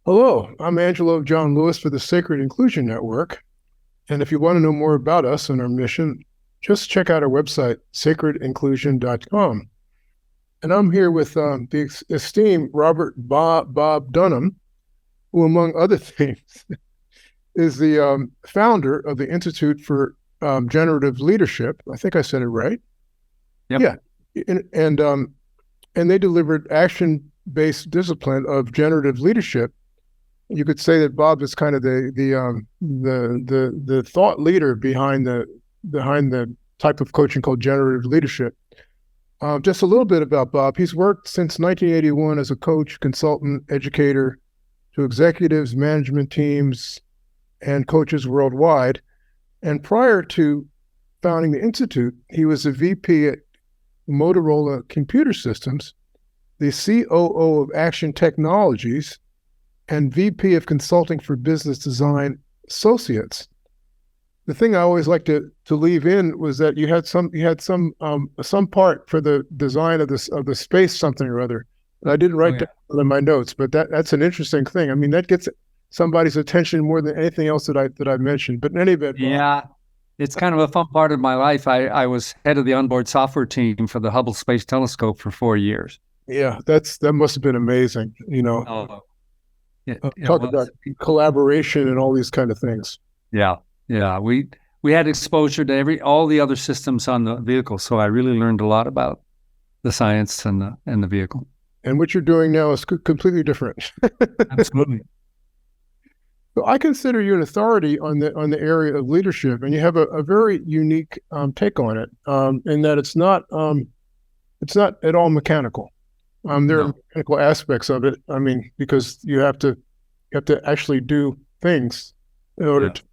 Hello, I'm Angelo John Lewis for the Sacred Inclusion Network. And if you want to know more about us and our mission, just check out our website, sacredinclusion.com. And I'm here with the esteemed Bob Dunham, who, among other things, is the founder of the Institute for Generative Leadership. I think I said it right. Yep. Yeah. And they delivered action-based discipline of generative leadership. You could say that Bob is kind of the thought leader behind the type of coaching called generative leadership. Just a little bit about Bob. He's worked since 1981 as a coach, consultant, educator to executives, management teams, and coaches worldwide. And prior to founding the Institute, he was a VP at Motorola Computer Systems, the COO of Action Technologies, and VP of Consulting for Business Design Associates. The thing I always like to leave in was that you had some part for the design of the space something or other. And I didn't write down in my notes, but that's an interesting thing. I mean, that gets somebody's attention more than anything else that I mentioned. But in any event, yeah, it's kind of a fun part of my life. I was head of the onboard software team for the Hubble Space Telescope for 4 years. Yeah, that must have been amazing. Talk about collaboration and all these kind of things. Yeah. We had exposure to all the other systems on the vehicle, so I really learned a lot about the science and the vehicle. And what you're doing now is completely different. Absolutely. So I consider you an authority on the area of leadership, and you have a very unique take on it, in that it's not at all mechanical. There are mechanical aspects of it. I mean, because you have to actually do things in order to.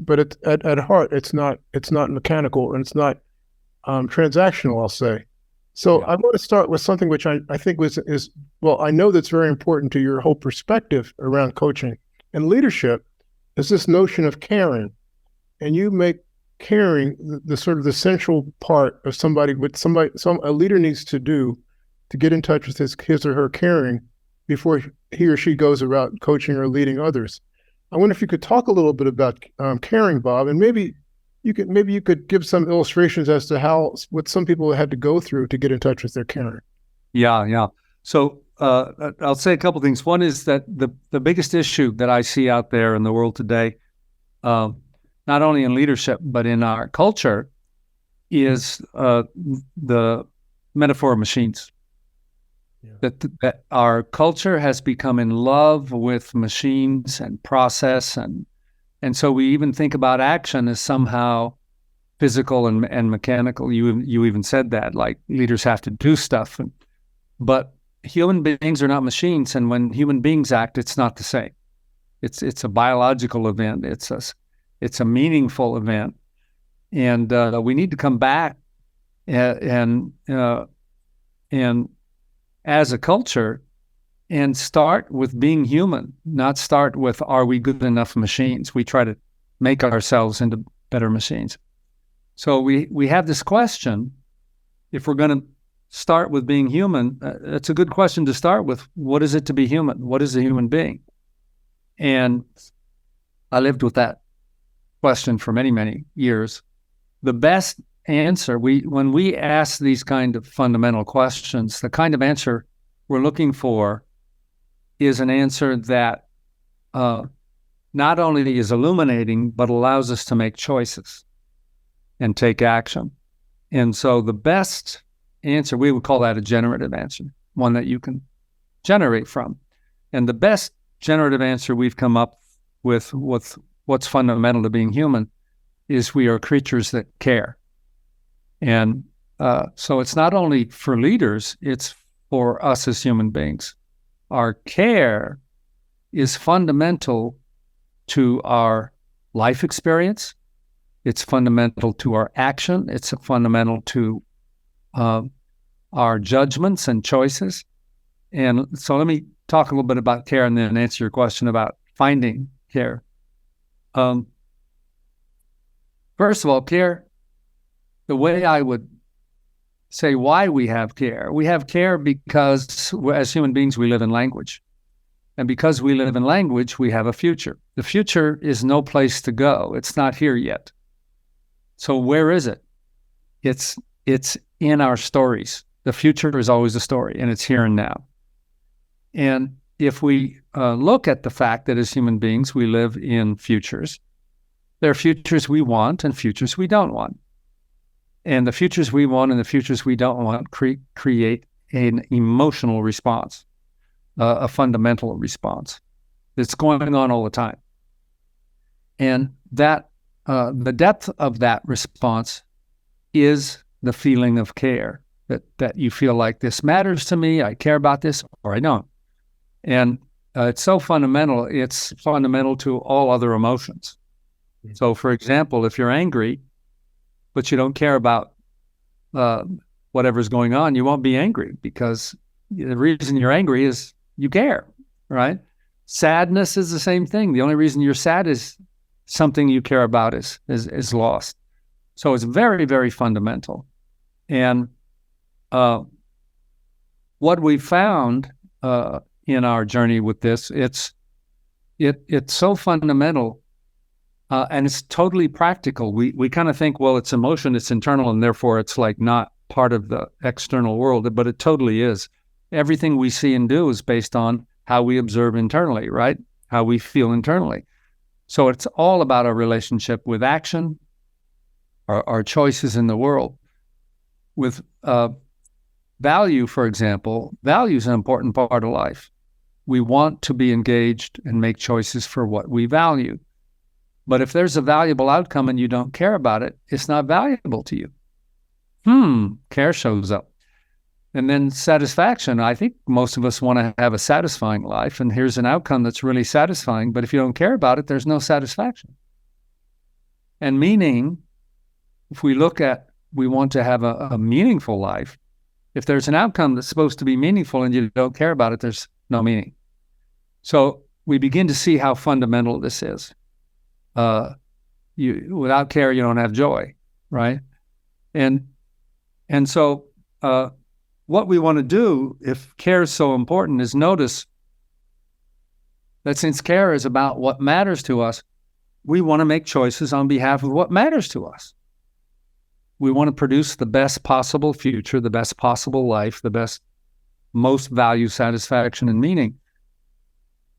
But at heart, it's not mechanical, and it's not transactional, I'll say. So I want to start with something which I think I know that's very important to your whole perspective around coaching and leadership, is this notion of caring. And you make caring the sort of the central part of a leader needs to do to get in touch with his or her caring before he or she goes about coaching or leading others. I wonder if you could talk a little bit about caring, Bob, and maybe you could give some illustrations as to what some people had to go through to get in touch with their caring. Yeah. So I'll say a couple of things. One is that the biggest issue that I see out there in the world today, not only in leadership but in our culture, is the metaphor of machines. Yeah. That our culture has become in love with machines and process, and so we even think about action as somehow physical and mechanical. You even said that, like leaders have to do stuff, but human beings are not machines, and when human beings act, it's not the same. It's a biological event. It's a meaningful event, and we need to come back and as a culture and start with being human, not start with, are we good enough machines? We try to make ourselves into better machines. So we have this question, if we're going to start with being human, it's a good question to start with. What is it to be human? What is a human being? And I lived with that question for many, many years. The best answer, when we ask these kind of fundamental questions, the kind of answer we're looking for is an answer that not only is illuminating, but allows us to make choices and take action. And so the best answer, we would call that a generative answer, one that you can generate from. And the best generative answer we've come up with what's fundamental to being human is we are creatures that care. And so it's not only for leaders, it's for us as human beings. Our care is fundamental to our life experience. It's fundamental to our action. It's fundamental to our judgments and choices. And so let me talk a little bit about care and then answer your question about finding care. First of all, care, the way I would say why we have care. We have care because as human beings, we live in language. And because we live in language, we have a future. The future is no place to go. It's not here yet. So where is it? It's in our stories. The future is always a story, and it's here and now. And if we look at the fact that as human beings, we live in futures, there are futures we want and futures we don't want. And the futures we want and the futures we don't want create an emotional response, a fundamental response that's going on all the time. And that the depth of that response is the feeling of care, that you feel like this matters to me, I care about this, or I don't. And it's so fundamental, it's fundamental to all other emotions. So, for example, if you're angry, but you don't care about whatever's going on, you won't be angry, because the reason you're angry is you care, right? Sadness is the same thing. The only reason you're sad is something you care about is lost. So it's very, very fundamental. And what we found in our journey with this, it's so fundamental. And it's totally practical. We kind of think, well, it's emotion, it's internal, and therefore it's like not part of the external world, but it totally is. Everything we see and do is based on how we observe internally, right? How we feel internally. So it's all about our relationship with action, our choices in the world. With value, for example, value is an important part of life. We want to be engaged and make choices for what we value. But if there's a valuable outcome and you don't care about it, it's not valuable to you. Care shows up. And then satisfaction. I think most of us want to have a satisfying life, and here's an outcome that's really satisfying, but if you don't care about it, there's no satisfaction. And meaning, if we look at, we want to have a meaningful life, if there's an outcome that's supposed to be meaningful and you don't care about it, there's no meaning. So we begin to see how fundamental this is. Without care, you don't have joy, right? And so what we want to do, if care is so important, is notice that since care is about what matters to us, we want to make choices on behalf of what matters to us. We want to produce the best possible future, the best possible life, the best, most value, satisfaction, and meaning.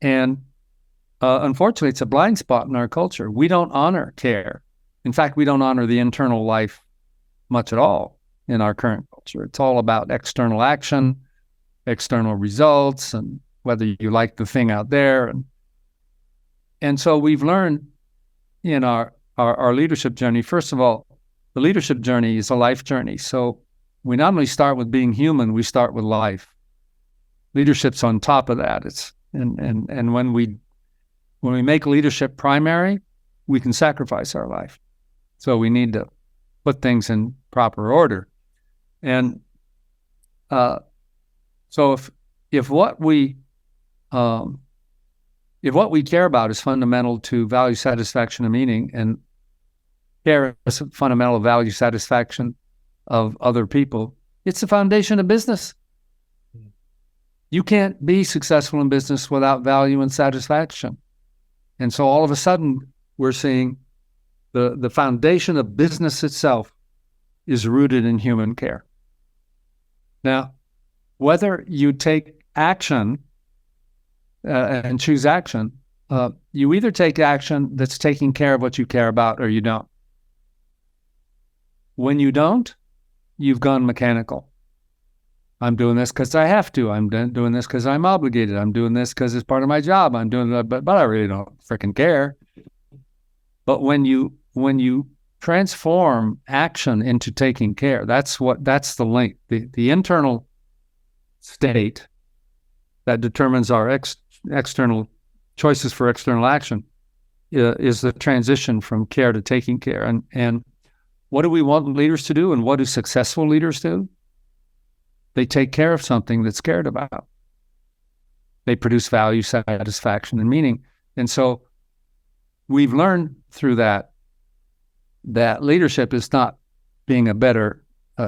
And unfortunately, it's a blind spot in our culture. We don't honor care. In fact, we don't honor the internal life much at all in our current culture. It's all about external action, external results, and whether you like the thing out there. And so we've learned in our leadership journey, first of all, the leadership journey is a life journey. So we not only start with being human, we start with life. Leadership's on top of that. And when we make leadership primary, we can sacrifice our life. So we need to put things in proper order. And so if what we care about is fundamental to value, satisfaction, and meaning, and care is fundamental value, satisfaction of other people, it's the foundation of business. You can't be successful in business without value and satisfaction. And so all of a sudden, we're seeing the foundation of business itself is rooted in human care. Now, whether you take action and choose action, you either take action that's taking care of what you care about or you don't. When you don't, you've gone mechanical. I'm doing this because I have to. I'm doing this because I'm obligated. I'm doing this because it's part of my job. I'm doing it, but I really don't freaking care. But when you transform action into taking care, that's the link. The internal state that determines our external choices for external action is the transition from care to taking care. And what do we want leaders to do, and what do successful leaders do? They take care of something that's cared about. They produce value, satisfaction, and meaning. And so we've learned through that leadership is not being a better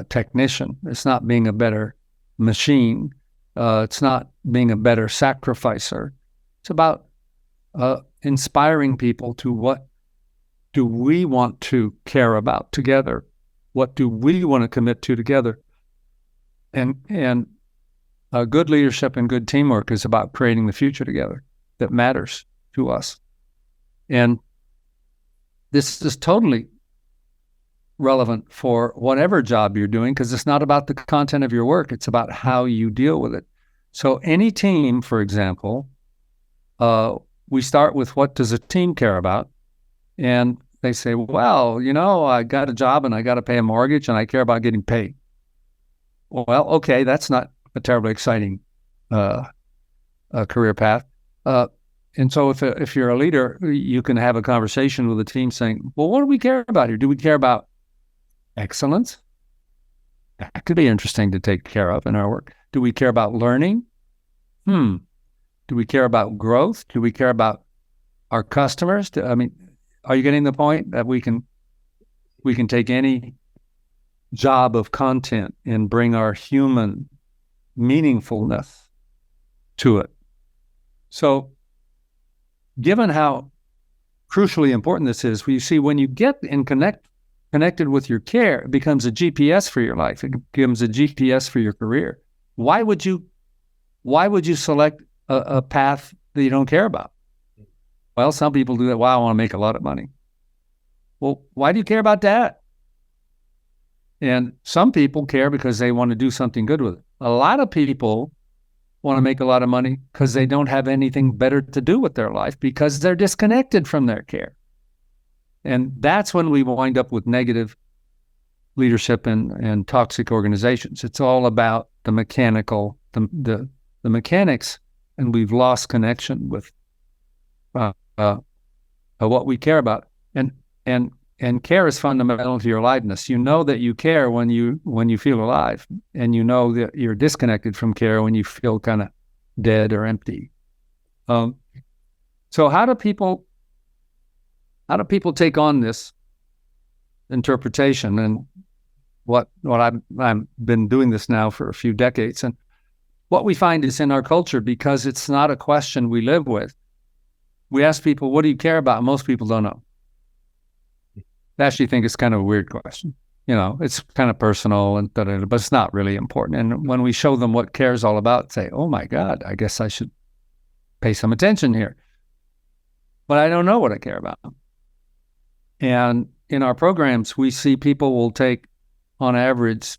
technician. It's not being a better machine. It's not being a better sacrificer. It's about inspiring people to what do we want to care about together? What do we want to commit to together? And good leadership and good teamwork is about creating the future together that matters to us. And this is totally relevant for whatever job you're doing, because it's not about the content of your work. It's about how you deal with it. So any team, for example, we start with, what does a team care about? And they say, well, I got a job and I got to pay a mortgage and I care about getting paid. Well, okay, that's not a terribly exciting career path. And so if you're a leader, you can have a conversation with the team saying, well, what do we care about here? Do we care about excellence? That could be interesting to take care of in our work. Do we care about learning? Do we care about growth? Do we care about our customers? Are you getting the point that we can take any job of content and bring our human meaningfulness to it? So given how crucially important this is, you see, when you get connected with your care, it becomes a GPS for your life. It becomes a GPS for your career. Why would you select a path that you don't care about? Well, some people do that. Wow, I want to make a lot of money. Well, why do you care about that? And some people care because they want to do something good with it. A lot of people want to make a lot of money because they don't have anything better to do with their life, because they're disconnected from their care. And that's when we wind up with negative leadership and toxic organizations. It's all about the mechanical, the mechanics, and we've lost connection with what we care about. And care is fundamental to your aliveness. You know that you care when you feel alive, and you know that you're disconnected from care when you feel kind of dead or empty. So how do people take on this interpretation? And what I've been doing this now for a few decades, and what we find is, in our culture, because it's not a question we live with, we ask people, what do you care about? Most people don't know. They actually think it's kind of a weird question. It's kind of personal, and but it's not really important. And when we show them what care is all about, say, oh my God, I guess I should pay some attention here. But I don't know what I care about. And in our programs, we see people will take, on average,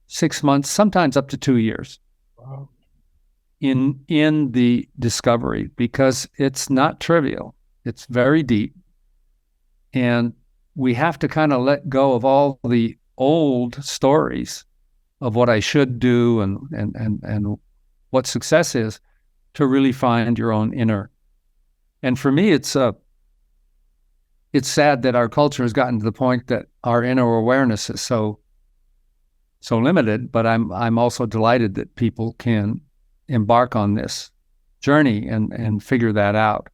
6 months, sometimes up to 2 years. Wow. In the discovery, because it's not trivial. It's very deep. And we have to kind of let go of all the old stories of what I should do and what success is, to really find your own inner. And for me, it's sad that our culture has gotten to the point that our inner awareness is so limited. But I'm also delighted that people can embark on this journey and figure that out.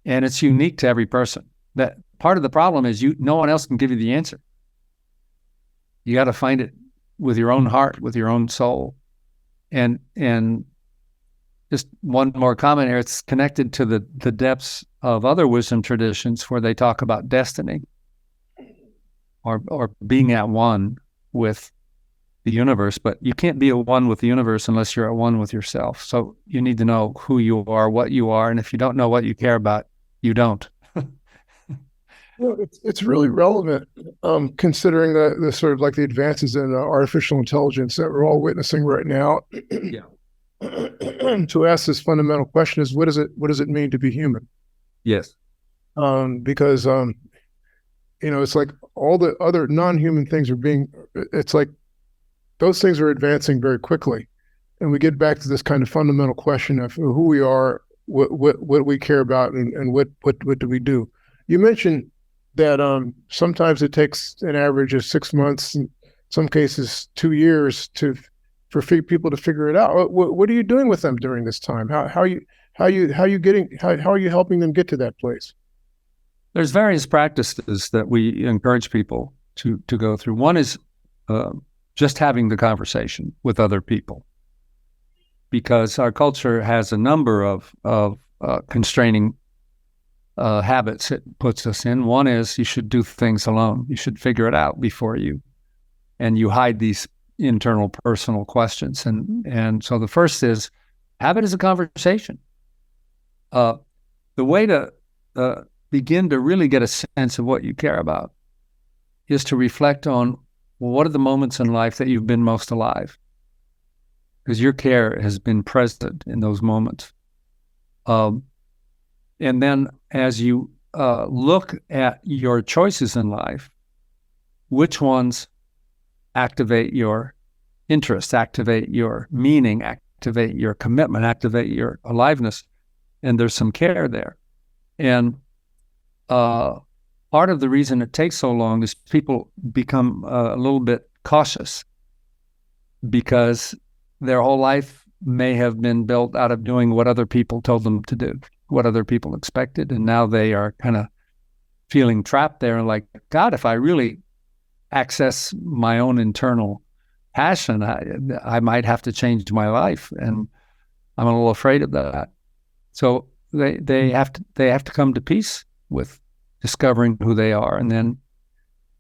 And it's unique to every person. That part of the problem is no one else can give you the answer. You got to find it with your own heart, with your own soul. And just one more comment here, it's connected to the depths of other wisdom traditions where they talk about destiny or being at one with the universe. But you can't be at one with the universe unless you're at one with yourself. So you need to know who you are, what you are. And if you don't know what you care about, you don't. Well, it's really relevant, considering the sort of like the advances in artificial intelligence that we're all witnessing right now. Yeah. To ask this fundamental question is, what does it mean to be human? Yes. Because it's like all the other non-human things it's like those things are advancing very quickly, and we get back to this kind of fundamental question of who we are, what we care about, and what do we do. You mentioned that sometimes it takes an average of 6 months, in some cases 2 years, for people to figure it out. What are you doing with them during this time? How are you helping them get to that place? There's various practices that we encourage people to go through. One is just having the conversation with other people, because our culture has a number of constraining habits it puts us in. One is you should do things alone. You should figure it out before you hide these internal personal questions. And so the first is have it as a conversation. The way to begin to really get a sense of what you care about is to reflect on, well, what are the moments in life that you've been most alive? Because your care has been present in those moments. And then as you look at your choices in life, which ones activate your interest, activate your meaning, activate your commitment, activate your aliveness, and there's some care there. And part of the reason it takes so long is people become a little bit cautious because their whole life may have been built out of doing what other people told them to do, what other people expected. And now they are kind of feeling trapped there and like, God, if I really access my own internal passion, I might have to change my life. And I'm a little afraid of that. So they have to come to peace with discovering who they are and then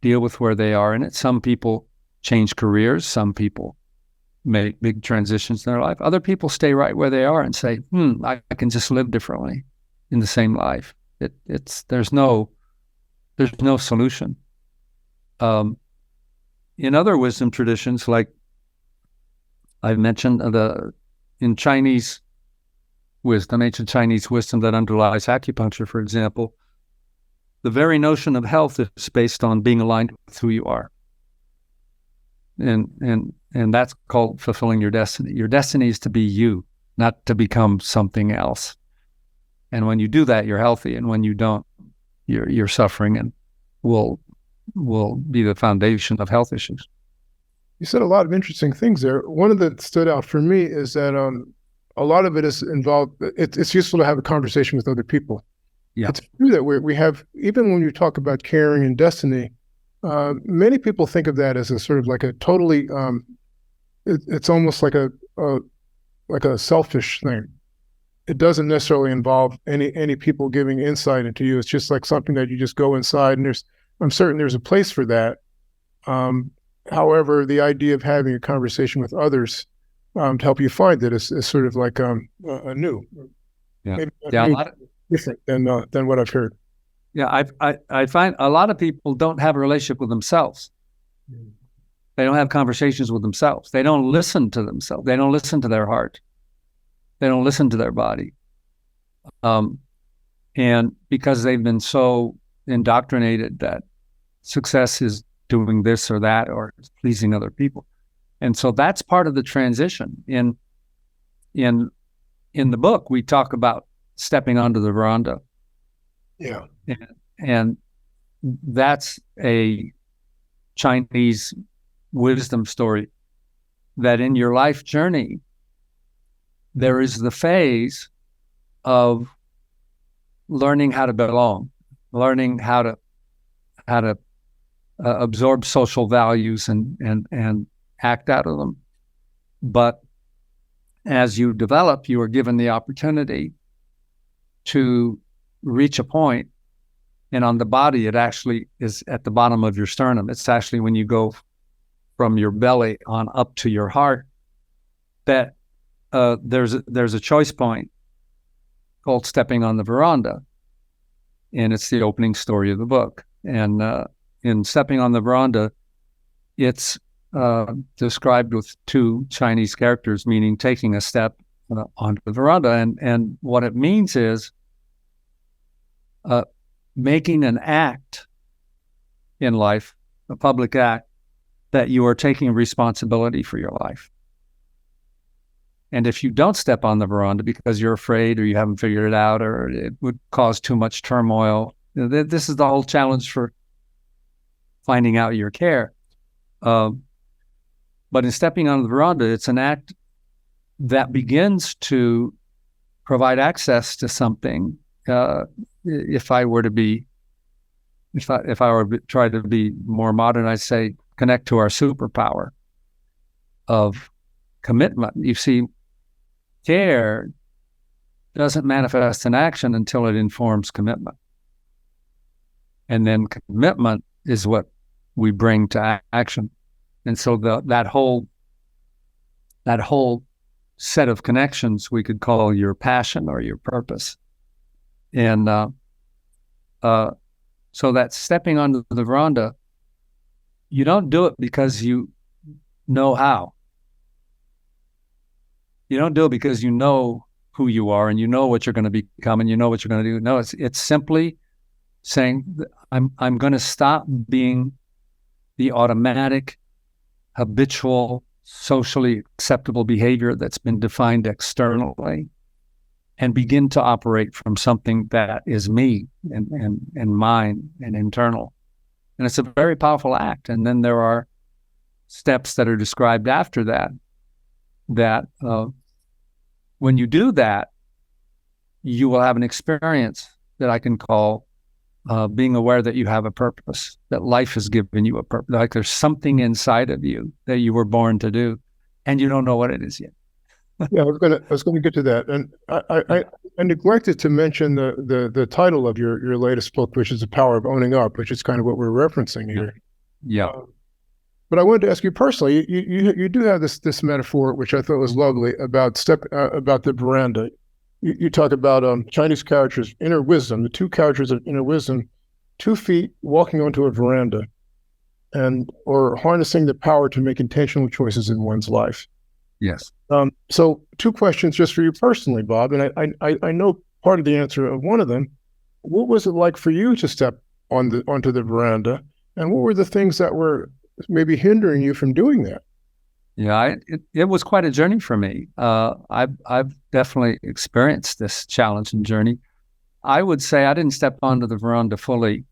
deal with where they are in it. Some people change careers. Some people make big transitions in their life. Other people stay right where they are and say, I can just live differently in the same life. There's no solution. In other wisdom traditions, like I've mentioned, in Chinese wisdom, ancient Chinese wisdom that underlies acupuncture, for example, the very notion of health is based on being aligned with who you are. And that's called fulfilling your destiny. Your destiny is to be you, not to become something else. And when you do that, you're healthy. And when you don't, you're suffering and will be the foundation of health issues. You said a lot of interesting things there. One of that stood out for me is that a lot of it is involved. It's useful to have a conversation with other people. Yeah. It's true that we have, even when you talk about caring and destiny, many people think of that as a sort of like a totally, it's almost like a selfish thing. It doesn't necessarily involve any people giving insight into you. It's just like something that you just go inside, and I'm certain there's a place for that. However, the idea of having a conversation with others to help you find it is sort of like a new, maybe different than what I've heard. Yeah, I find a lot of people don't have a relationship with themselves. They don't have conversations with themselves. They don't listen to themselves. They don't listen to their heart. They don't listen to their body. And because they've been so indoctrinated that success is doing this or that or pleasing other people. And so that's part of the transition. In the book, we talk about stepping onto the veranda. Yeah. And that's a Chinese wisdom story that in your life journey, there is the phase of learning how to belong, learning how to absorb social values and act out of them. But as you develop, you are given the opportunity to reach a point, and on the body, it actually is at the bottom of your sternum. It's actually when you go from your belly on up to your heart that there's a choice point called stepping on the veranda, and it's the opening story of the book. And in stepping on the veranda, it's described with two Chinese characters, meaning taking a step onto the veranda. And what it means is making an act in life, a public act, that you are taking responsibility for your life. And if you don't step on the veranda because you're afraid or you haven't figured it out or it would cause too much turmoil, this is the whole challenge for finding out your care. But in stepping on the veranda, it's an act that begins to provide access to something. If I were to try to be more modern, I'd say connect to our superpower of commitment. You see, care doesn't manifest in action until it informs commitment. And then commitment is what we bring to action. And so that whole set of connections we could call your passion or your purpose. And so that stepping onto the veranda, you don't do it because you know how. You don't do it because you know who you are and you know what you're going to become and you know what you're going to do. No, it's simply saying, I'm going to stop being the automatic, habitual, socially acceptable behavior that's been defined externally and begin to operate from something that is me and mine and internal. And it's a very powerful act. And then there are steps that are described after that when you do that, you will have an experience that I can call being aware that you have a purpose, that life has given you a purpose, like there's something inside of you that you were born to do, and you don't know what it is yet. Yeah, I was gonna get to that, and I neglected to mention the title of your latest book, which is The Power of Owning Up, which is kind of what we're referencing here. Yeah. But I wanted to ask you personally. You do have this metaphor, which I thought was lovely, about the veranda. You talk about Chinese characters, inner wisdom, the two characters of inner wisdom, 2 feet walking onto a veranda, or harnessing the power to make intentional choices in one's life. Yes. So 2 questions just for you personally, Bob, and I know part of the answer of one of them. What was it like for you to step onto the veranda, and what were the things that were maybe hindering you from doing that? Yeah, it was quite a journey for me. I've definitely experienced this challenge and journey. I would say I didn't step onto the veranda fully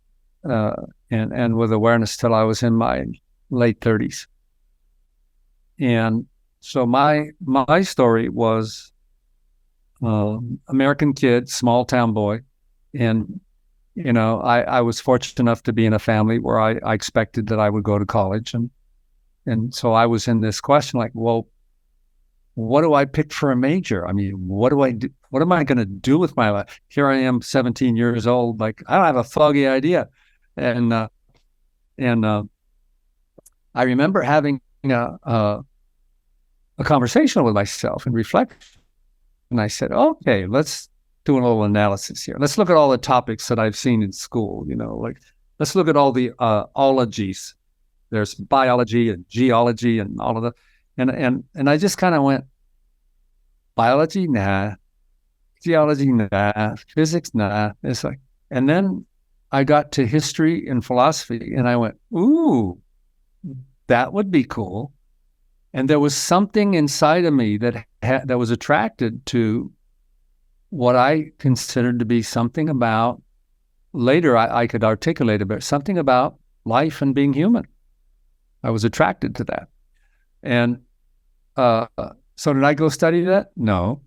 and with awareness till I was in my late 30s. And so my story was American kid, small town boy, and I was fortunate enough to be in a family where I expected that I would go to college, and so I was in this question like, well, what do I pick for a major? I mean, what do I do? What am I going to do with my life? Here I am, 17 years old. Like, I don't have a foggy idea. And I remember having a conversation with myself and reflection. And I said, okay, let's do a little analysis here. Let's look at all the topics that I've seen in school. Like let's look at all the ologies. There's biology and geology and all of that. And I just kind of went, biology, nah. Geology, nah. Physics, nah. It's like, and then I got to history and philosophy, and I went, ooh, that would be cool. And there was something inside of me that was attracted to what I considered to be something about, later I could articulate a bit, something about life and being human. I was attracted to that. And so did I go study that? No.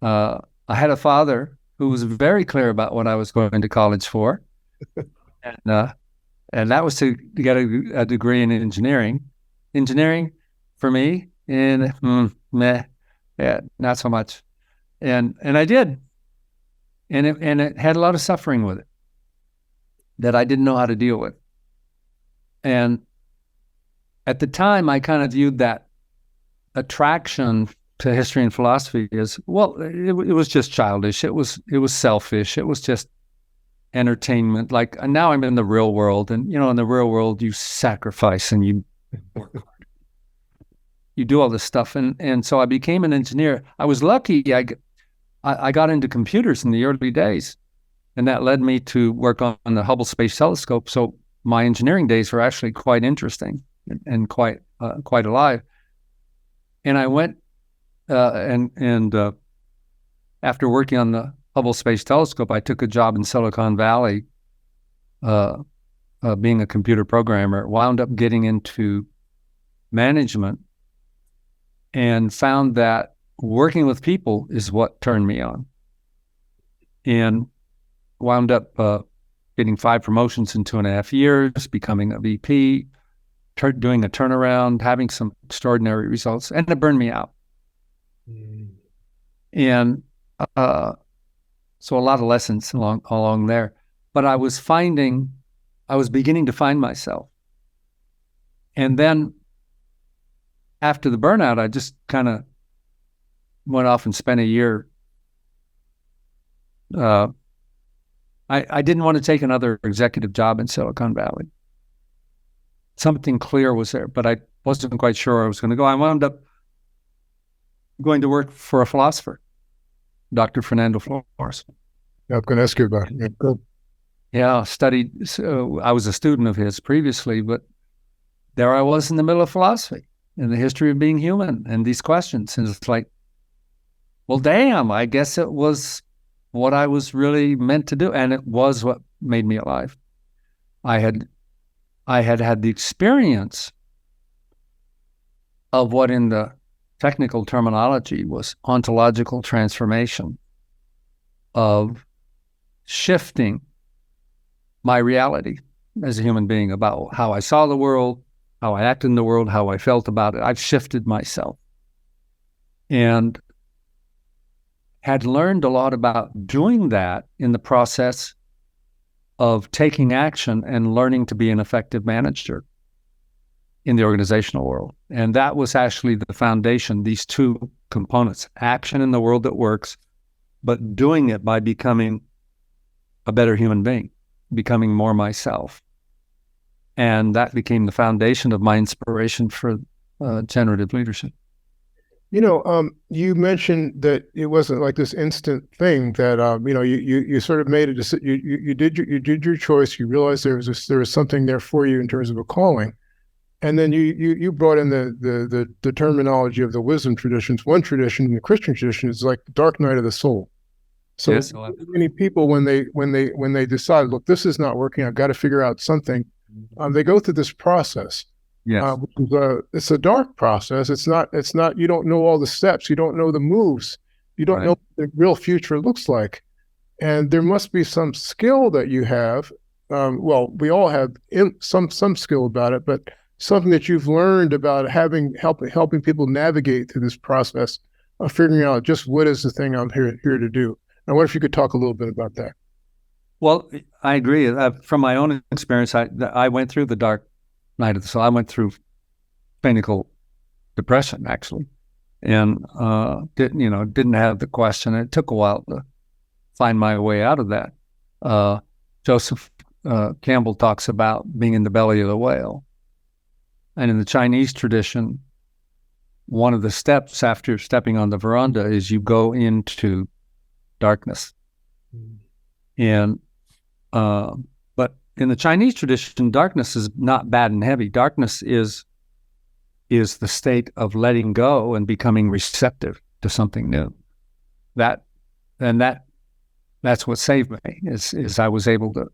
I had a father who was very clear about what I was going to college for. And that was to get a degree in engineering. Engineering, for me, meh, yeah, not so much. And I did. And it had a lot of suffering with it that I didn't know how to deal with. And at the time, I kind of viewed that attraction to history and philosophy as, well, it was just childish. It was selfish. It was just entertainment. Like, now I'm in the real world, and in the real world, you sacrifice and you work hard. You do all this stuff, and so I became an engineer. I was lucky. I got into computers in the early days, and that led me to work on the Hubble Space Telescope. So my engineering days were actually quite interesting and quite alive. And I went and after working on the Hubble Space Telescope, I took a job in Silicon Valley, being a computer programmer. Wound up getting into management, and found that working with people is what turned me on. And wound up getting 5 promotions in 2.5 years, becoming a VP, doing a turnaround, having some extraordinary results, and it burned me out. And so a lot of lessons along there. But I was beginning to find myself. And then after the burnout, I just kind of went off and spent a year. I didn't want to take another executive job in Silicon Valley. Something clear was there, but I wasn't quite sure where I was going to go. I wound up going to work for a philosopher, Dr. Fernando Flores. Yeah, I'm going to ask you about it. Yeah, go. Yeah, studied. So I was a student of his previously, but there I was in the middle of philosophy and the history of being human and these questions. And it's like, well, damn, I guess it was what I was really meant to do. And it was what made me alive. I had the experience of what in the technical terminology was ontological transformation, of shifting my reality as a human being about how I saw the world, how I acted in the world, how I felt about it. I've shifted myself and had learned a lot about doing that in the process of taking action and learning to be an effective manager in the organizational world. And that was actually the foundation, these two components, action in the world that works, but doing it by becoming a better human being, becoming more myself. And that became the foundation of my inspiration for generative leadership. You mentioned that it wasn't like this instant thing that you sort of made a decision. You did your choice. You realized there was something there for you in terms of a calling, and then you brought in the terminology of the wisdom traditions. One tradition in the Christian tradition is like the dark night of the soul. So yes, many people when they decide, look, this is not working, I've got to figure out something. They go through this process. Yes. It's a dark process. It's not, you don't know all the steps. You don't know the moves. You don't know what the real future looks like. And there must be some skill that you have. We all have some skill about it, but something that you've learned about helping people navigate through this process of figuring out just what is the thing I'm here to do. I wonder if you could talk a little bit about that. Well, I agree. From my own experience, I went through the dark night of the soul. I went through clinical depression, actually, and didn't have the question. It took a while to find my way out of that. Joseph Campbell talks about being in the belly of the whale, and in the Chinese tradition, one of the steps after stepping on the veranda is you go into darkness, and but in the Chinese tradition, darkness is not bad and heavy. Darkness is the state of letting go and becoming receptive to something new. That's what saved me. Is I was able to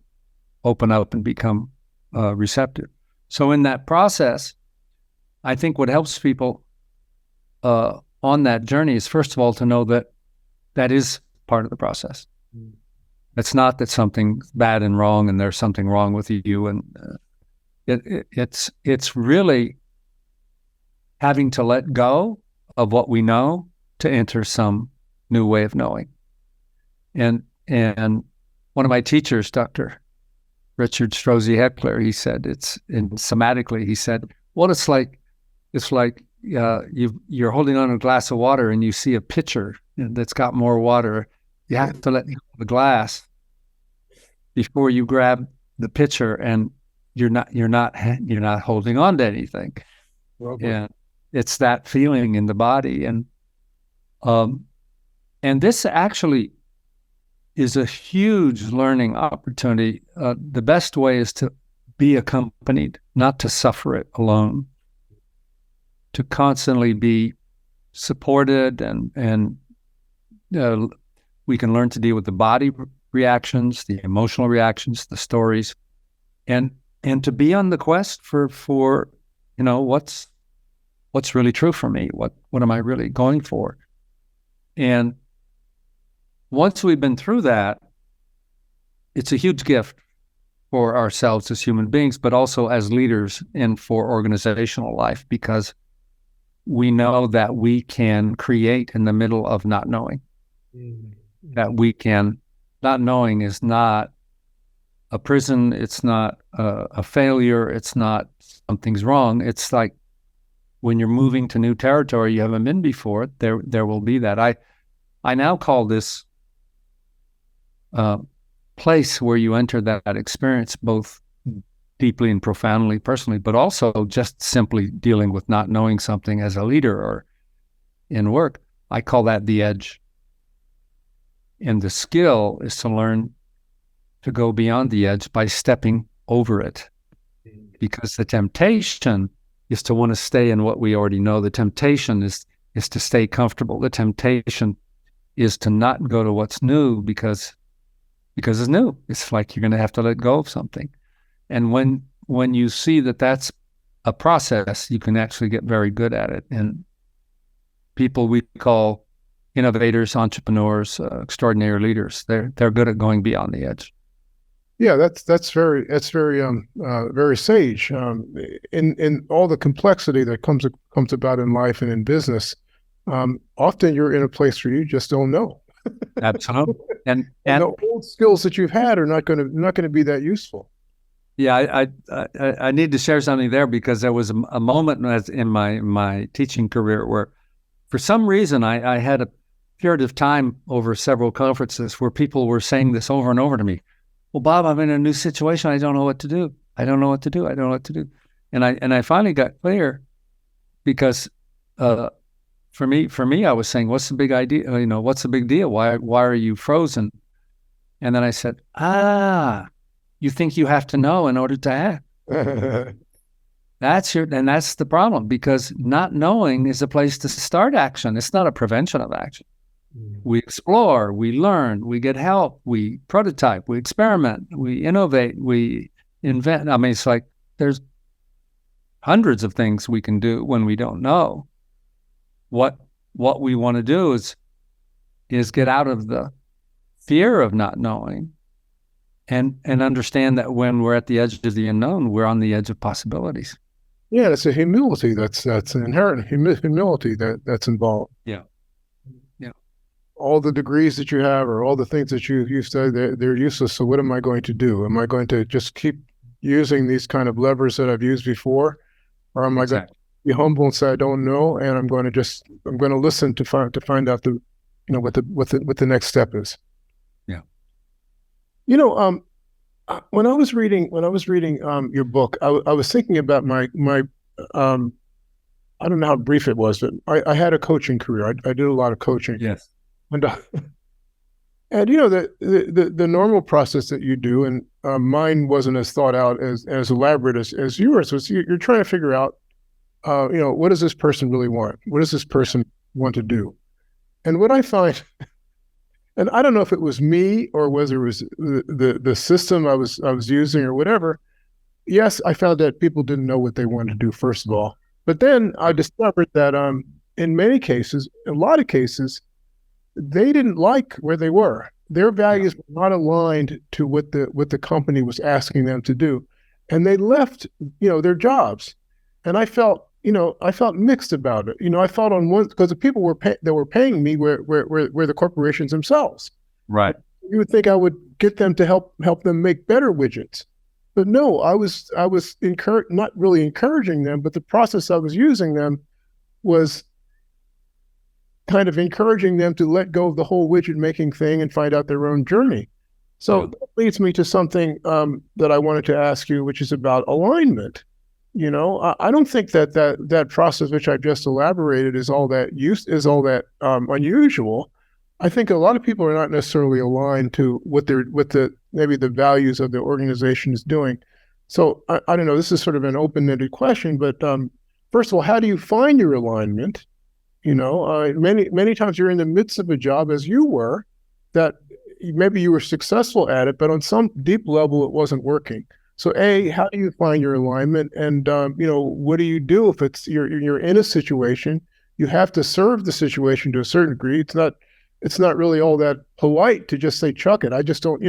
open up and become receptive. So in that process, I think what helps people on that journey is, first of all, to know that is part of the process. It's not that something's bad and wrong and there's something wrong with you. And it's really having to let go of what we know to enter some new way of knowing. And one of my teachers, Dr. Richard Strozzi Heckler, he said, somatically, he said, well, it's like you're holding on a glass of water and you see a pitcher that's got more water. You have to let go of the glass before you grab the pitcher, and you're not holding on to anything. And it's that feeling in the body, and this actually is a huge learning opportunity. The best way is to be accompanied, not to suffer it alone. To constantly be supported, and we can learn to deal with the body reactions, the emotional reactions, the stories, and to be on the quest for what's really true for me. What am I really going for? And once we've been through that, it's a huge gift for ourselves as human beings, but also as leaders and for organizational life, because we know that we can create in the middle of not knowing. That we can, not knowing is not a prison, it's not a failure, it's not something's wrong. It's like when you're moving to new territory you haven't been before, there will be that. I now call this place where you enter that experience both deeply and profoundly personally, but also just simply dealing with not knowing something as a leader or in work. I call that the edge. And the skill is to learn to go beyond the edge by stepping over it. Because the temptation is to want to stay in what we already know. The temptation is to stay comfortable. The temptation is to not go to what's new because it's new. It's like you're going to have to let go of something. And when you see that that's a process, you can actually get very good at it. And people we call innovators, entrepreneurs, extraordinary leaders, they're good at going beyond the edge. Yeah, that's very very sage. In all the complexity that comes about in life and in business, often you're in a place where you just don't know. Absolutely. And the old skills that you've had are not going to be that useful. Yeah, I need to share something there, because there was a moment in my teaching career where, for some reason, I had a period of time over several conferences where people were saying this over and over to me. Well, Bob, I'm in a new situation. I don't know what to do. I don't know what to do. I don't know what to do. And I finally got clear, because for me, I was saying, what's the big idea? What's the big deal? Why are you frozen? And then I said, you think you have to know in order to act. And that's the problem, because not knowing is a place to start action. It's not a prevention of action. We explore, we learn, we get help, we prototype, we experiment, we innovate, we invent. I mean, it's like there's hundreds of things we can do when we don't know. What we want to do is get out of the fear of not knowing and understand that when we're at the edge of the unknown, we're on the edge of possibilities. Yeah, it's a humility that's an inherent humility that's involved. Yeah. All the degrees that you have, or all the things that you study, they're useless. So what am I going to do? Am I going to just keep using these kind of levers that I've used before, or am I going to be humble and say I don't know, and I'm going to listen to find out what the next step is. Yeah. When I was reading your book, I was thinking about my I don't know how brief it was, but I had a coaching career. I did a lot of coaching. Yes. And the normal process that you do, and mine wasn't as thought out as elaborate as yours. Was you're trying to figure out, what does this person really want? What does this person want to do? And what I find, and I don't know if it was me or whether it was the system I was using or whatever. Yes, I found that people didn't know what they wanted to do, first of all. But then I discovered that in many cases, a lot of cases, they didn't like where they were. Their values were not aligned to what the company was asking them to do, and they left, their jobs. And I felt mixed about it. I felt on one, because the people that were paying me were the corporations themselves. Right. You would think I would get them to help them make better widgets, but no, I was not really encouraging them, but the process I was using them was kind of encouraging them to let go of the whole widget making thing and find out their own journey. So that leads me to something that I wanted to ask you, which is about alignment. I don't think that process which I've just elaborated is all that unusual. I think a lot of people are not necessarily aligned to what maybe the values of the organization is doing. So I don't know. This is sort of an open-ended question, but first of all, how do you find your alignment? Many times you're in the midst of a job, as you were, that maybe you were successful at it, but on some deep level, it wasn't working. So how do you find your alignment? And, what do you do if you're in a situation, you have to serve the situation to a certain degree. It's not really all that polite to just say, chuck it. I just don't,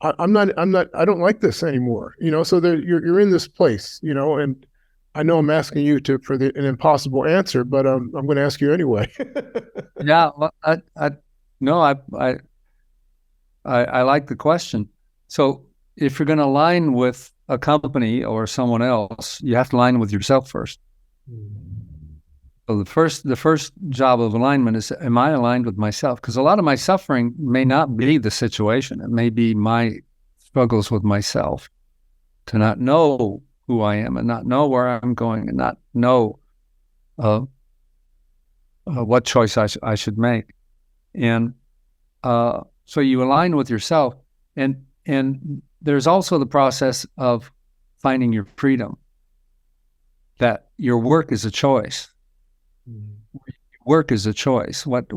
I don't like this anymore. So you're in this place, and I know I'm asking you for an impossible answer, but I'm going to ask you anyway. Yeah, well, no, I like the question. So if you're going to align with a company or someone else, you have to align with yourself first. So the first job of alignment is, am I aligned with myself? Because a lot of my suffering may not be the situation. It may be my struggles with myself, to not know who I am and not know where I'm going and not know what choice I should make. And so you align with yourself, and there's also the process of finding your freedom, that your work is a choice. Work is a choice. What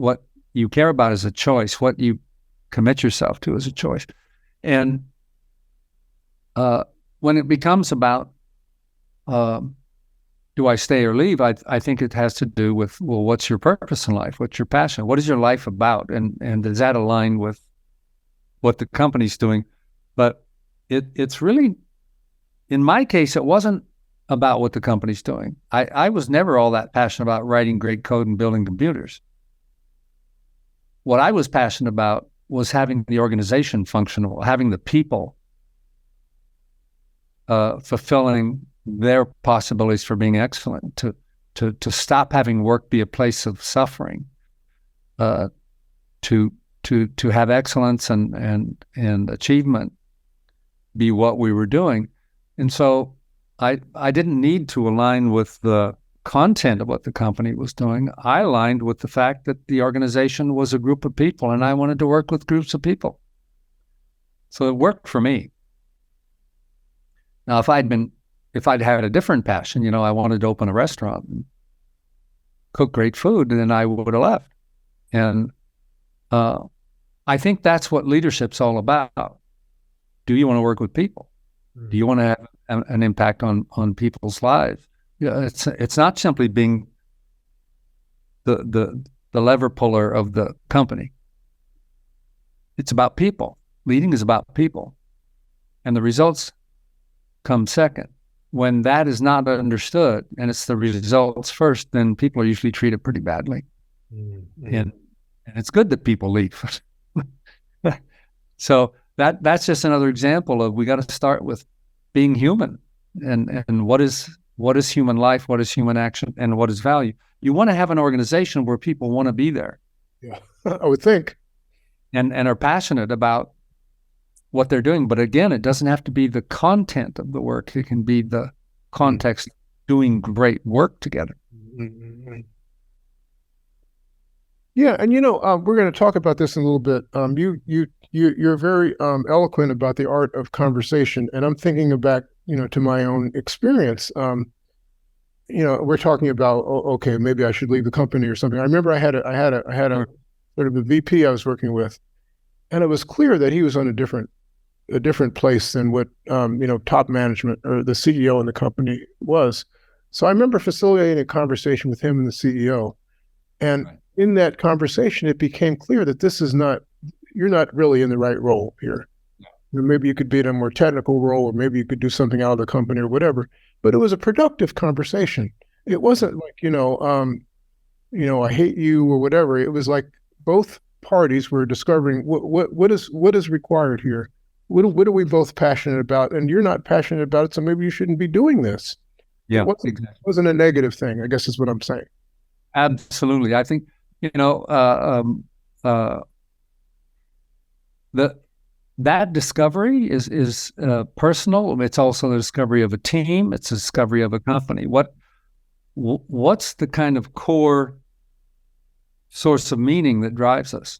you care about is a choice. What you commit yourself to is a choice. And when it becomes about do I stay or leave, I think it has to do with, well, what's your purpose in life? What's your passion? What is your life about? And does that align with what the company's doing? But it's really, in my case, it wasn't about what the company's doing. I was never all that passionate about writing great code and building computers. What I was passionate about was having the organization functional, having the people fulfilling their possibilities for being excellent, to stop having work be a place of suffering, to have excellence and achievement be what we were doing. And so I didn't need to align with the content of what the company was doing. I aligned with the fact that the organization was a group of people, and I wanted to work with groups of people. So it worked for me. Now, if I'd had a different passion, I wanted to open a restaurant and cook great food, then I would have left. And I think that's what leadership's all about. Do you want to work with people? Do you want to have an impact on people's lives? It's not simply being the lever puller of the company. It's about people. Leading is about people, and the results come second. When that is not understood and it's the results first, then people are usually treated pretty badly. Mm-hmm. And it's good that people leave. So that's just another example of, we got to start with being human, and what is human life, what is human action, and what is value. You want to have an organization where people want to be there. Yeah, I would think. And are passionate about what they're doing. But again, it doesn't have to be the content of the work. It can be the context of doing great work together. Mm-hmm. Yeah, and we're going to talk about this in a little bit. You're very eloquent about the art of conversation, and I'm thinking back, to my own experience. We're talking about, okay, maybe I should leave the company or something. I remember I had a sort of a VP I was working with, and it was clear that he was on a different place than what top management or the CEO in the company was. So I remember facilitating a conversation with him and the CEO, and in that conversation, it became clear that you're not really in the right role here. Maybe you could be in a more technical role, or maybe you could do something out of the company or whatever. But it was a productive conversation. It wasn't like, I hate you or whatever. It was like both parties were discovering what is required here. What are we both passionate about? And you're not passionate about it, so maybe you shouldn't be doing this. Yeah, it wasn't a negative thing, I guess is what I'm saying. Absolutely. I think, that discovery is personal. It's also the discovery of a team. It's a discovery of a company. What's the kind of core source of meaning that drives us?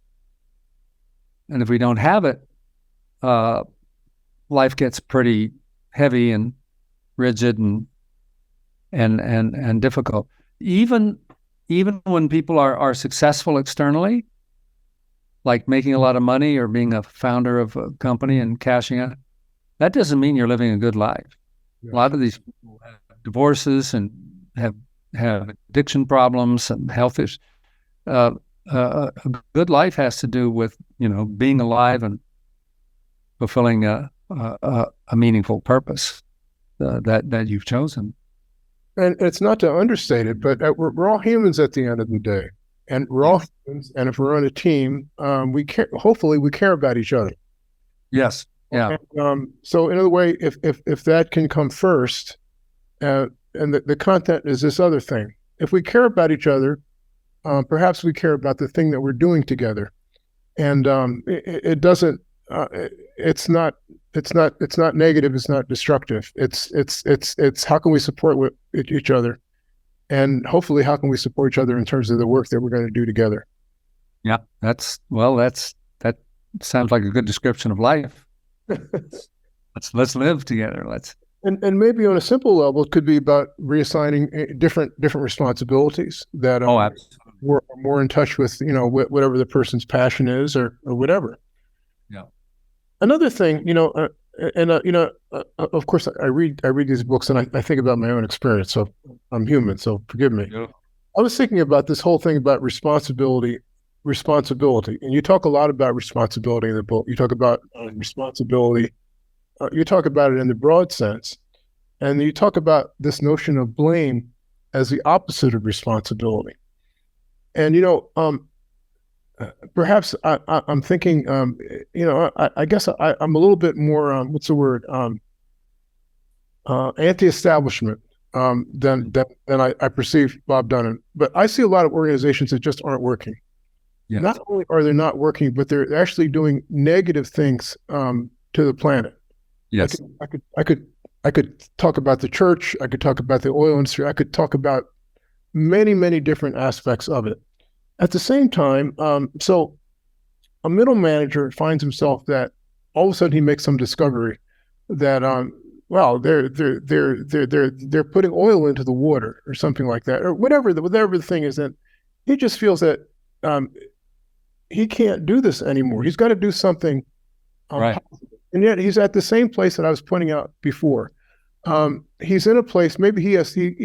And if we don't have it, life gets pretty heavy and rigid and difficult. Even when people are successful externally, like making a lot of money or being a founder of a company and cashing out, that doesn't mean you're living a good life. Yeah. A lot of these people have divorces and have addiction problems and health issues. A good life has to do with, being alive and fulfilling a meaningful purpose that you've chosen. And it's not to understate it, but we're all humans at the end of the day, and we're all humans. And if we're on a team, we care. Hopefully, we care about each other. Yes. Yeah. And, so, in a way, if that can come first, and the content is this other thing. If we care about each other, perhaps we care about the thing that we're doing together, and it doesn't. It's not negative. It's not destructive. It's how can we support each other, and hopefully how can we support each other in terms of the work that we're going to do together. Yeah, that sounds like a good description of life. Let's live together. And maybe on a simple level, it could be about reassigning different responsibilities that we're more in touch with, whatever the person's passion is or whatever. Yeah. Another thing, of course, I read these books and I think about my own experience. So I'm human, so forgive me. Yeah. I was thinking about this whole thing about responsibility, and you talk a lot about responsibility in the book. You talk about responsibility. You talk about it in the broad sense, and you talk about this notion of blame as the opposite of responsibility. And perhaps I'm thinking, I guess I'm a little bit more, what's the word, anti-establishment than I perceive Bob Dunham. But I see a lot of organizations that just aren't working. Yes. Not only are they not working, but they're actually doing negative things to the planet. Yes, I could talk about the church. I could talk about the oil industry. I could talk about many different aspects of it. At the same time, so a middle manager finds himself that all of a sudden he makes some discovery that they're putting oil into the water or something like that, or whatever the thing is, that he just feels that he can't do this anymore. He's got to do something right. Positive. And yet he's at the same place that I was pointing out before. He's in a place, maybe he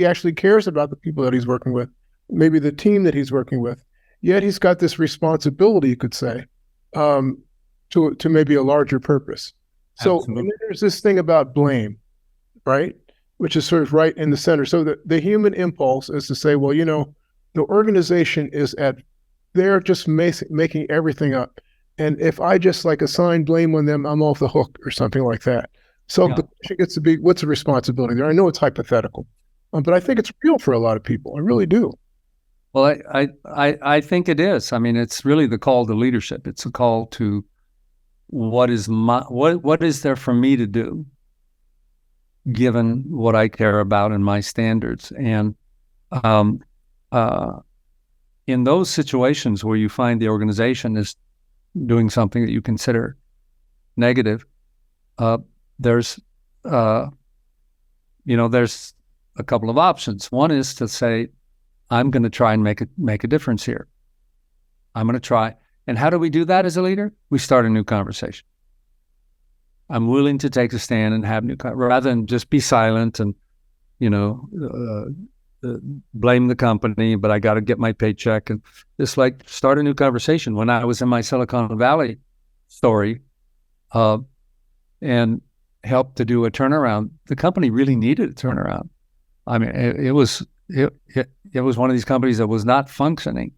actually cares about the people that he's working with, maybe the team that he's working with, yet he's got this responsibility, you could say, to maybe a larger purpose. So there's this thing about blame, right? Which is sort of right in the center. So the human impulse is to say, well, the organization they're just making everything up. And if I just assign blame on them, I'm off the hook or something like that. So the question gets to be, what's the responsibility there? I know it's hypothetical, but I think it's real for a lot of people. I really do. Well, I think it is. I mean, it's really the call to leadership. It's a call to what is there for me to do, given what I care about and my standards. And in those situations where you find the organization is doing something that you consider negative, there's a couple of options. One is to say, I'm going to try and make a difference here. I'm going to try. And how do we do that as a leader? We start a new conversation. I'm willing to take a stand and have rather than just be silent and, blame the company, but I got to get my paycheck, and just start a new conversation. When I was in my Silicon Valley story, and helped to do a turnaround, the company really needed a turnaround. I mean, it was one of these companies that was not functioning.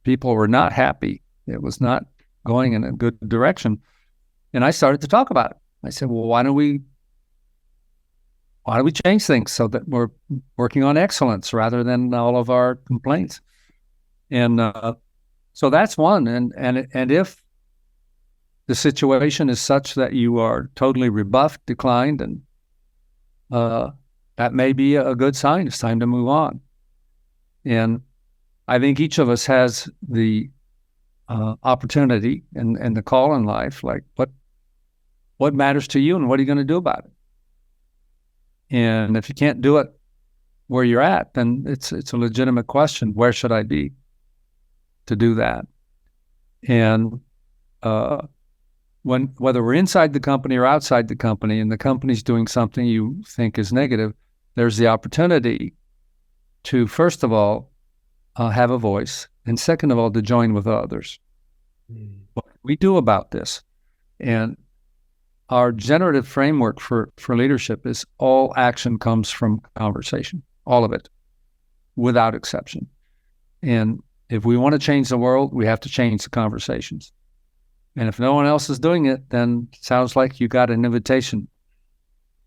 People were not happy. It was not going in a good direction. And I started to talk about it. I said, well, why don't we change things so that we're working on excellence rather than all of our complaints? And so that's one. And if the situation is such that you are totally rebuffed, declined, and that may be a good sign. It's time to move on. And I think each of us has the opportunity and the call in life, what matters to you and what are you going to do about it? And if you can't do it where you're at, then it's a legitimate question. Where should I be to do that? And whether we're inside the company or outside the company, and the company's doing something you think is negative, there's the opportunity to, first of all, have a voice, and second of all, to join with others. What can we do about this? And our generative framework for leadership is all action comes from conversation, all of it, without exception. And if we want to change the world, we have to change the conversations. And if no one else is doing it, then it sounds like you got an invitation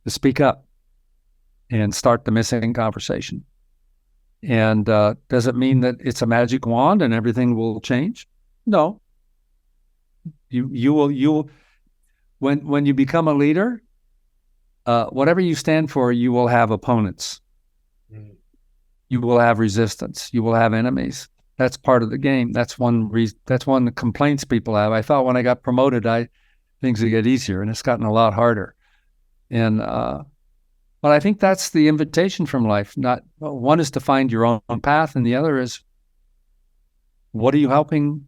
to speak up and start the missing conversation. And does it mean that it's a magic wand and everything will change? No. You will when you become a leader, whatever you stand for, you will have opponents. Mm. You will have resistance. You will have enemies. That's part of the game. That's one reason. That's one of the complaints people have. I thought when I got promoted, things would get easier, and it's gotten a lot harder. And but I think that's the invitation from life. One is to find your own path, and the other is what are you helping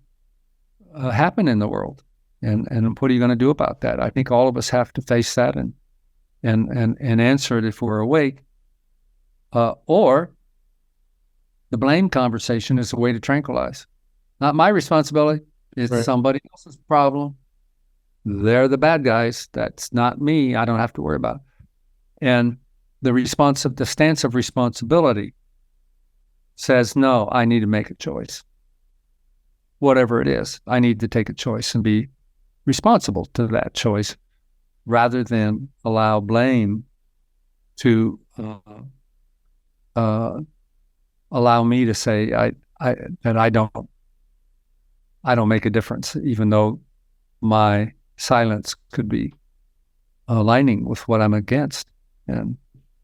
happen in the world, and what are you going to do about that? I think all of us have to face that and answer it if we're awake, or the blame conversation is a way to tranquilize. Not my responsibility. It's right. Somebody else's problem. They're the bad guys. That's not me. I don't have to worry about it. And the stance of responsibility says, no, I need to make a choice. Whatever it is, I need to take a choice and be responsible to that choice rather than allow blame to allow me to say that I don't make a difference, even though my silence could be aligning with what I'm against. And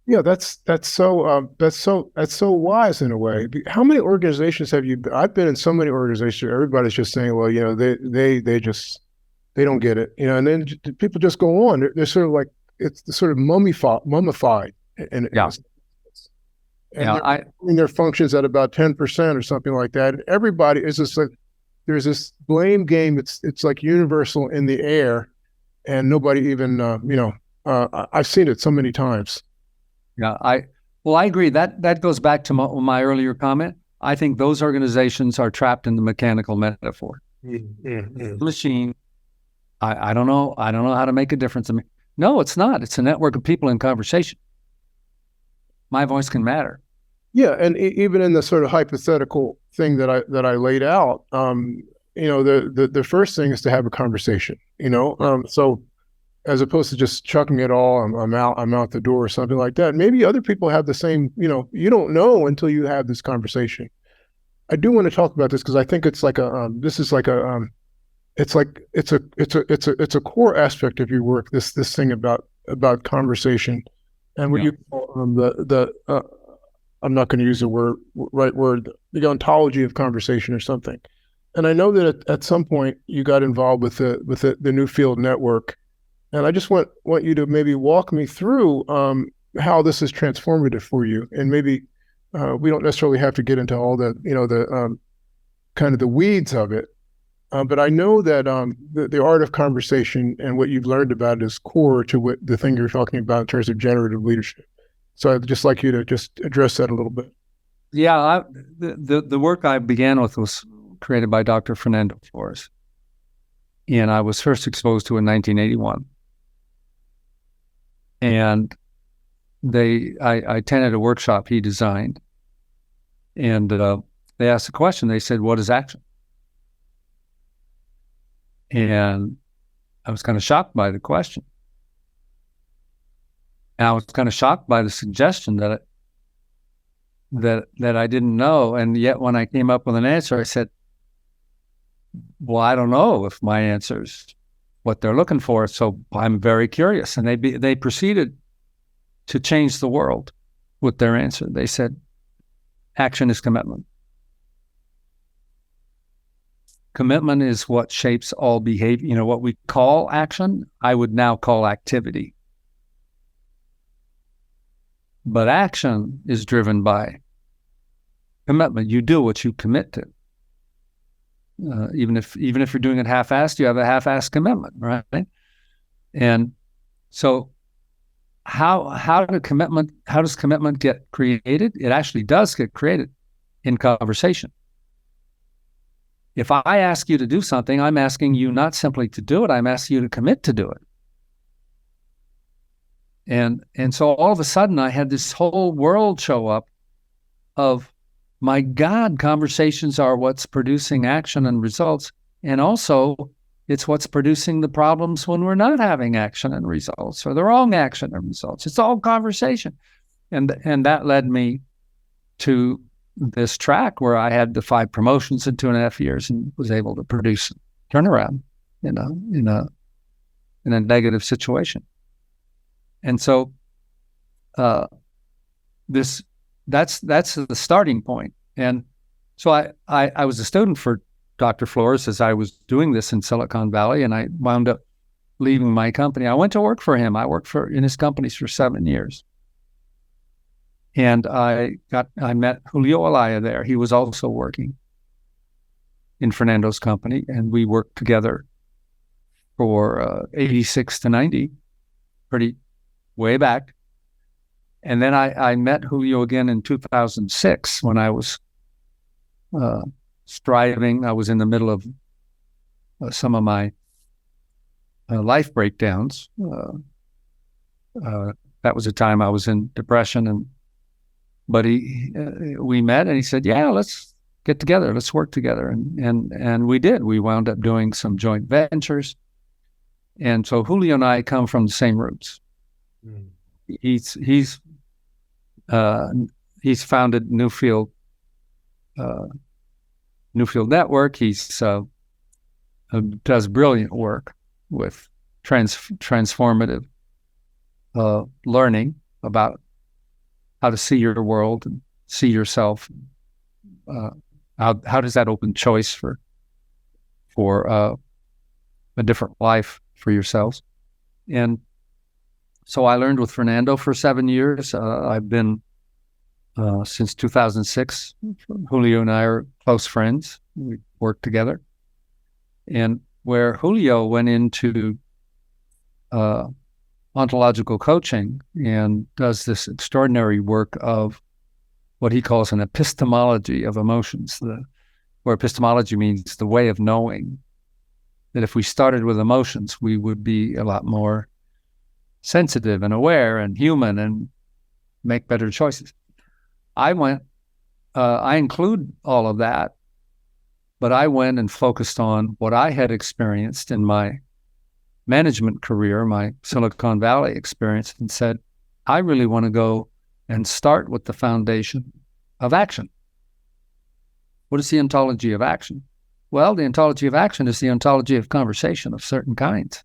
yeah, that's so wise in a way. How many organizations have you been? I've been in so many organizations. Everybody's just saying, well, they don't get it, and then people just go on. They're sort of like it's sort of mummified. And they're doing their functions at about 10% or something like that. And everybody is just like, there's this blame game. It's like universal in the air, and nobody even I've seen it so many times. Yeah, I agree. That goes back to my earlier comment. I think those organizations are trapped in the mechanical metaphor. The machine. I don't know. I don't know how to make a difference. I mean, no, it's not. It's a network of people in conversation. My voice can matter. Yeah, and even in the sort of hypothetical thing that I laid out, the first thing is to have a conversation. So as opposed to just chucking it all, I'm out the door or something like that. Maybe other people have the same. You don't know until you have this conversation. I do want to talk about this because I think it's like it's a core aspect of your work. This thing about conversation, and what you call I'm not going to use the right word, the ontology of conversation or something. And I know that at some point you got involved with the Newfield Network, and I just want you to maybe walk me through how this is transformative for you. And maybe we don't necessarily have to get into all the kind of the weeds of it. But I know that the art of conversation and what you've learned about it is core to what the thing you're talking about in terms of generative leadership. So I'd just like you to just address that a little bit. Yeah, the work I began with was created by Dr. Fernando Flores, and I was first exposed to in 1981. And I attended a workshop he designed, and they asked a question. They said, "What is action?" And I was kind of shocked by the question. And I was kind of shocked by the suggestion that I didn't know. And yet when I came up with an answer, I said, well, I don't know if my answer's what they're looking for. So I'm very curious. And they proceeded to change the world with their answer. They said, action is commitment. Commitment is what shapes all behavior. What we call action, I would now call activity. But action is driven by commitment. You do what you commit to. Even if you're doing it half-assed, you have a half-assed commitment, right? And so how does commitment get created? It actually does get created in conversation. If I ask you to do something, I'm asking you not simply to do it, I'm asking you to commit to do it. And so all of a sudden I had this whole world show up of, my God, conversations are what's producing action and results. And also it's what's producing the problems when we're not having action and results, or the wrong action and results. It's all conversation. And that led me to this track where I had the 5 promotions in 2.5 years and was able to produce turnaround in a negative situation. And so that's the starting point. And so I was a student for Dr. Flores as I was doing this in Silicon Valley, and I wound up leaving my company. I went to work for him. I worked in his companies for 7 years. And I met Julio Alaya there. He was also working in Fernando's company, and we worked together for 86 to 90, pretty way back. And then I met Julio again in 2006 when I was striving. I was in the middle of some of my life breakdowns. That was a time I was in depression, but we met and he said, "Yeah, let's get together, let's work together," and we did. We wound up doing some joint ventures, and so Julio and I come from the same roots. Mm. He's founded Newfield Network. He's does brilliant work with transformative learning about how to see your world and see yourself. How does that open choice for a different life for yourselves? And so I learned with Fernando for 7 years. I've been since 2006. Julio and I are close friends. We work together. And where Julio went into ontological coaching and does this extraordinary work of what he calls an epistemology of emotions, where epistemology means the way of knowing, that if we started with emotions, we would be a lot more sensitive and aware and human and make better choices. I include all of that, but I went and focused on what I had experienced in my management career, my Silicon Valley experience, and said, I really want to go and start with the foundation of action. What is the ontology of action? Well, the ontology of action is the ontology of conversation of certain kinds.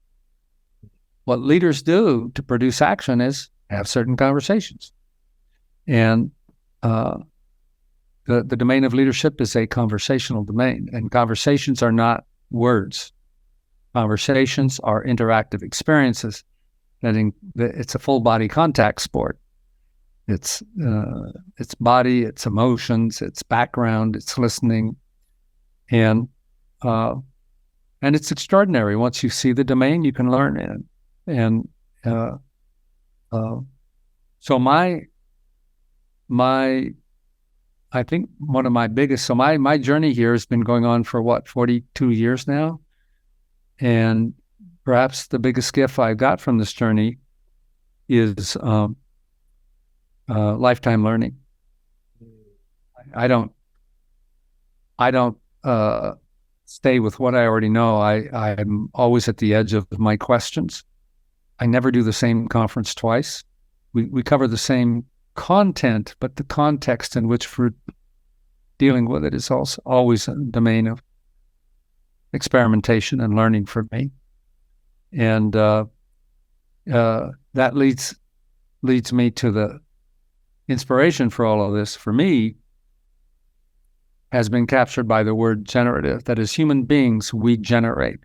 What leaders do to produce action is have certain conversations. And the domain of leadership is a conversational domain, and conversations are not words. Conversations are interactive experiences. It's a full body contact sport. It's body, it's emotions, it's background, it's listening, and it's extraordinary. Once you see the domain, you can learn it. And so I think one of my biggest, so my journey here has been going on for 42 years now. And perhaps the biggest gift I got from this journey is lifetime learning. I don't stay with what I already know. I'm always at the edge of my questions. I never do the same conference twice. We cover the same content, but the context in which we're dealing with it is also always a domain of experimentation and learning for me. And that leads me to the inspiration for all of this, for me, has been captured by the word generative. That as human beings, we generate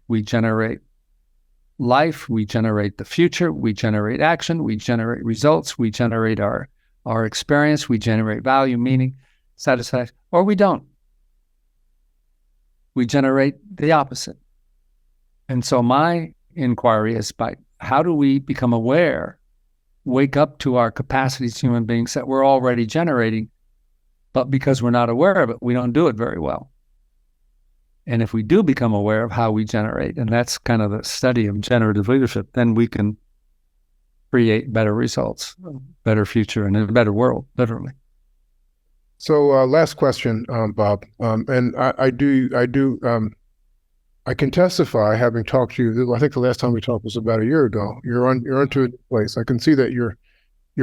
life, we generate the future, we generate action, we generate results, we generate our experience, we generate value, meaning, satisfaction, or we don't. We generate the opposite. And so my inquiry is by how do we become aware, wake up to our capacities as human beings that we're already generating, but because we're not aware of it, we don't do it very well. And if we do become aware of how we generate, and that's kind of the study of generative leadership, then we can create better results, a better future, and a better world, literally. So last question, Bob, and I can testify, having talked to you. I think the last time we talked was about a year ago. You're onto a new place. I can see that you're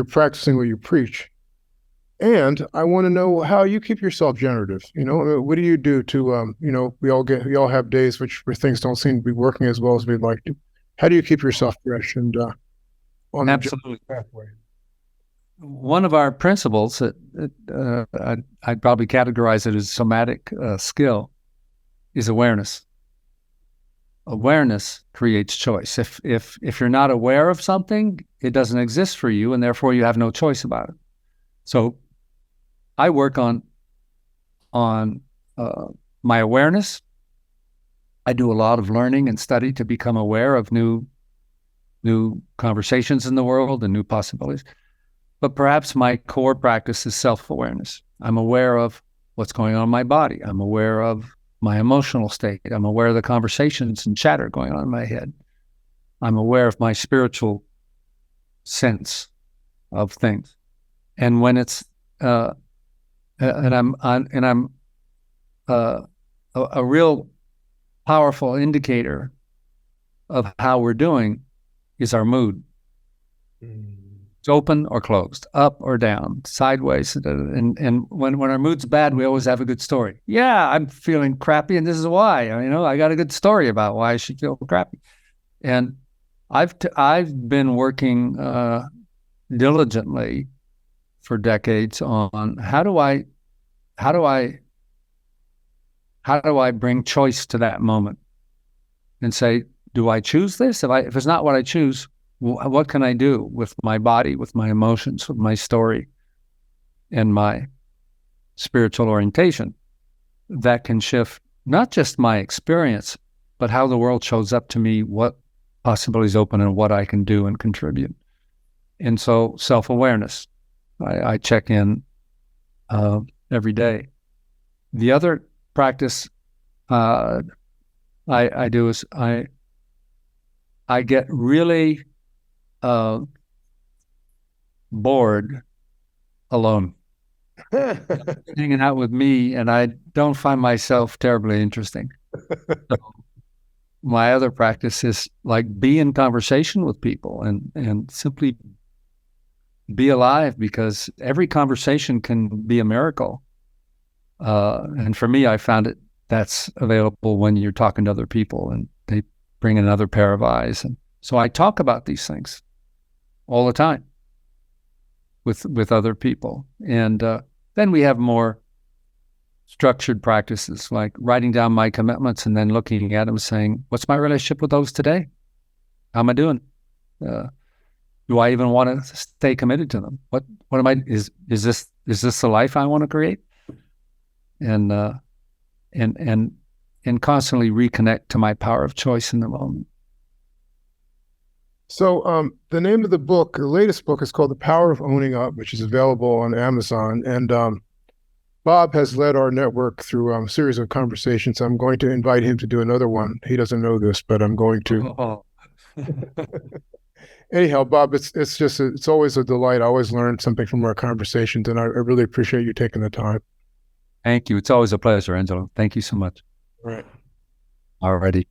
practicing what you preach, and I want to know how you keep yourself generative. What do you do to we all have days where things don't seem to be working as well as we'd like to. How do you keep yourself fresh and on Absolutely the pathway? One of our principles, I'd probably categorize it as somatic skill, is awareness. Awareness creates choice. If you're not aware of something, it doesn't exist for you, and therefore you have no choice about it. So I work on my awareness. I do a lot of learning and study to become aware of new conversations in the world and new possibilities. But perhaps my core practice is self-awareness. I'm aware of what's going on in my body. I'm aware of my emotional state. I'm aware of the conversations and chatter going on in my head. I'm aware of my spiritual sense of things. And when it's a real powerful indicator of how we're doing is our mood. It's open or closed, up or down, sideways. And when our mood's bad, we always have a good story. Yeah, I'm feeling crappy, and this is why. I got a good story about why I should feel crappy. And I've been working diligently for decades on how do I bring choice to that moment and say, do I choose this? If it's not what I choose, what can I do with my body, with my emotions, with my story, and my spiritual orientation that can shift not just my experience, but how the world shows up to me, what possibilities open, and what I can do and contribute. And so self-awareness, I check in every day. The other practice I do is I get really bored alone, hanging out with me, and I don't find myself terribly interesting. So my other practice is be in conversation with people and simply be alive, because every conversation can be a miracle. And for me, I found that's available when you're talking to other people and they bring another pair of eyes. And so I talk about these things all the time with other people. And then we have more structured practices, like writing down my commitments and then looking at them and saying, what's my relationship with those today? How am I doing? Do I even want to stay committed to them? What am I, is this the life I want to create? And constantly reconnect to my power of choice in the moment. So the name of the book, the latest book, is called The Power of Owning Up, which is available on Amazon. And Bob has led our network through a series of conversations. I'm going to invite him to do another one. He doesn't know this, but I'm going to. Oh. Anyhow, Bob, it's always a delight. I always learn something from our conversations, and I really appreciate you taking the time. Thank you. It's always a pleasure, Angelo. Thank you so much. All right. Alrighty.